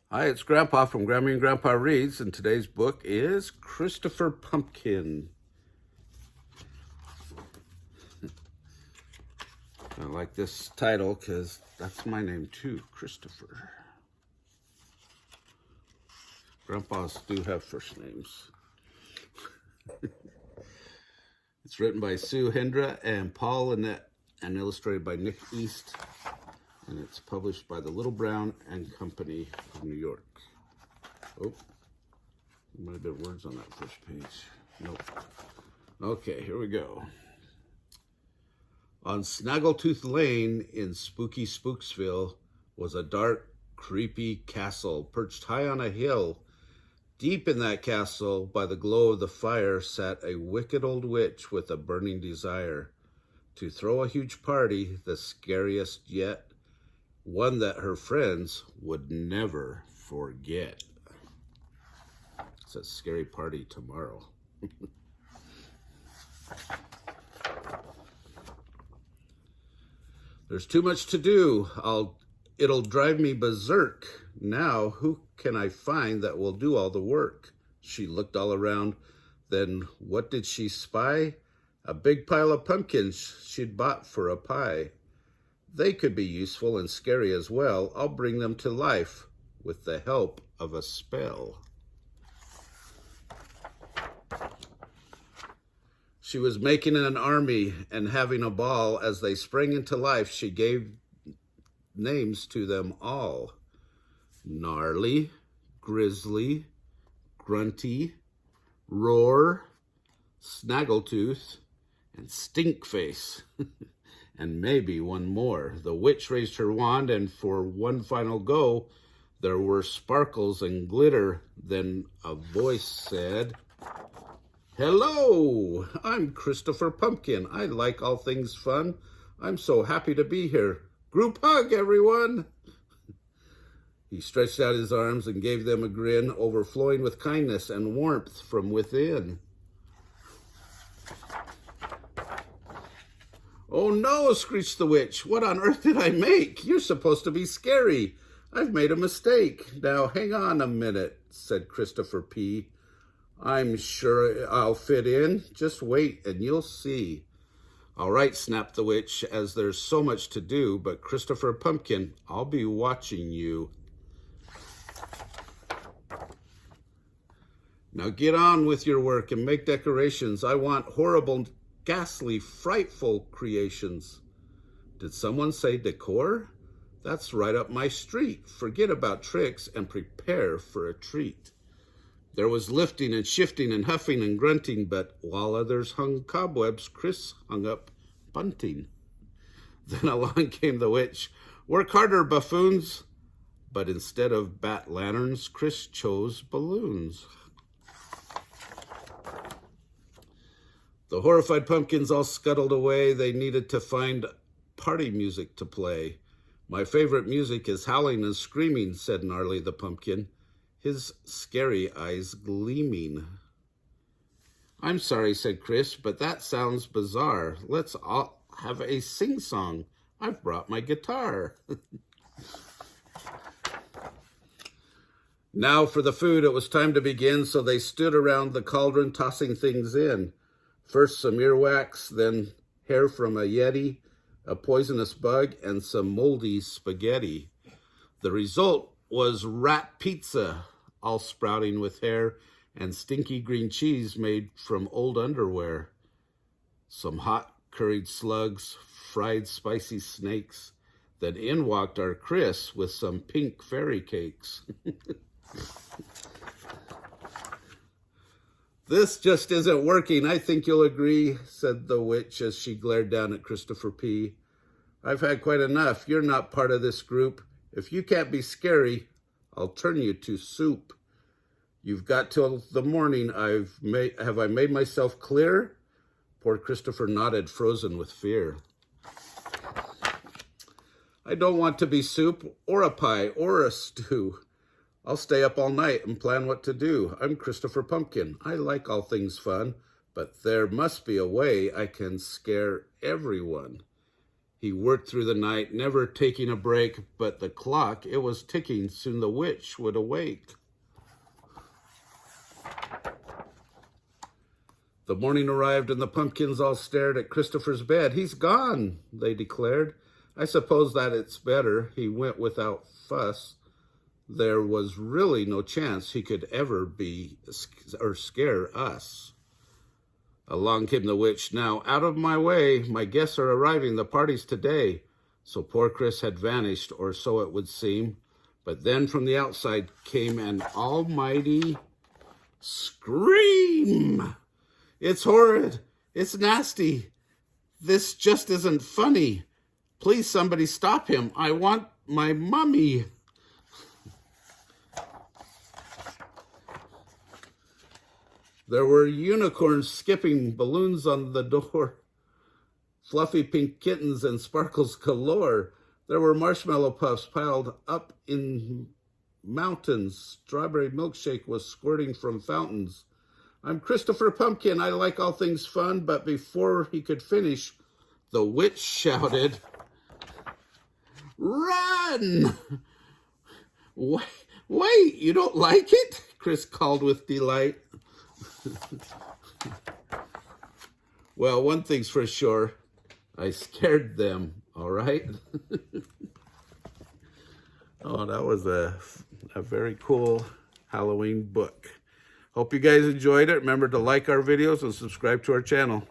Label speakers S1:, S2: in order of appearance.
S1: Hi, it's Grandpa from Grammy and Grandpa Reads, and today's book is Christopher Pumpkin. I like this title because that's my name too, Christopher. Grandpas do have first names. It's written by Sue Hendra and Paul Linnet and illustrated by Nick East. And it's published by the Little Brown and Company of New York. Oh, there might have been words on that first page. Nope. Okay, here we go. On Snaggletooth Lane in spooky Spooksville was a dark, creepy castle perched high on a hill. Deep in that castle, by the glow of the fire, sat a wicked old witch with a burning desire to throw a huge party, the scariest yet, one that her friends would never forget. It's a scary party tomorrow. There's too much to do. It'll drive me berserk. Now, who can I find that will do all the work? She looked all around. Then what did she spy? A big pile of pumpkins she'd bought for a pie. They could be useful and scary as well. I'll bring them to life with the help of a spell. She was making an army and having a ball. As they sprang into life, she gave names to them all. Gnarly, Grizzly, Grunty, Roar, Snaggletooth, and Stinkface. And maybe one more. The witch raised her wand, and for one final go, there were sparkles and glitter. Then a voice said, "Hello, I'm Christopher Pumpkin. I like all things fun. I'm so happy to be here. Group hug, everyone." He stretched out his arms and gave them a grin, overflowing with kindness and warmth from within. "Oh no," screeched the witch. "What on earth did I make? You're supposed to be scary. I've made a mistake." "Now hang on a minute," said Christopher P. "I'm sure I'll fit in. Just wait and you'll see." "All right," snapped the witch, "as there's so much to do, but Christopher Pumpkin, I'll be watching you. Now get on with your work and make decorations. I want horrible, ghastly, frightful creations." Did someone say decor? That's right up my street. Forget about tricks and prepare for a treat. There was lifting and shifting and huffing and grunting, but while others hung cobwebs, Chris hung up bunting. Then along came the witch. "Work harder, buffoons." But instead of bat lanterns, Chris chose balloons. The horrified pumpkins all scuttled away. They needed to find party music to play. "My favorite music is howling and screaming," said Gnarly the pumpkin, his scary eyes gleaming. "I'm sorry," said Chris, "but that sounds bizarre. Let's all have a sing-song. I've brought my guitar." Now for the food. It was time to begin, so they stood around the cauldron tossing things in. First some earwax, then hair from a yeti, a poisonous bug, and some moldy spaghetti. The result was rat pizza, all sprouting with hair, and stinky green cheese made from old underwear. Some hot curried slugs, fried spicy snakes. Then in walked our Chris with some pink fairy cakes. "This just isn't working, I think you'll agree," said the witch as she glared down at Christopher P. "I've had quite enough. You're not part of this group. If you can't be scary, I'll turn you to soup. You've got till the morning. Have I made myself clear?" Poor Christopher nodded, frozen with fear. "I don't want to be soup or a pie or a stew. I'll stay up all night and plan what to do. I'm Christopher Pumpkin. I like all things fun, but there must be a way I can scare everyone. He worked through the night, never taking a break, but the clock, it was ticking. Soon the witch would awake. The morning arrived, and the pumpkins all stared at Christopher's bed. "He's gone," they declared. "I suppose that it's better. He went without fuss. There was really no chance he could ever be or scare us." Along came the witch. "Now, out of my way. My guests are arriving. The party's today." So poor Chris had vanished, or so it would seem. But then from the outside came an almighty scream. "It's horrid. It's nasty. This just isn't funny. Please, somebody stop him. I want my mummy." There were unicorns skipping, balloons on the door, fluffy pink kittens and sparkles galore. There were marshmallow puffs piled up in mountains. Strawberry milkshake was squirting from fountains. "I'm Christopher Pumpkin. I like all things fun." But before he could finish, the witch shouted, "Run!" Wait, you don't like it?" Chris called with delight. Well, one thing's for sure. I scared them, all right? Oh, that was a very cool Halloween book. Hope you guys enjoyed it. Remember to like our videos and subscribe to our channel.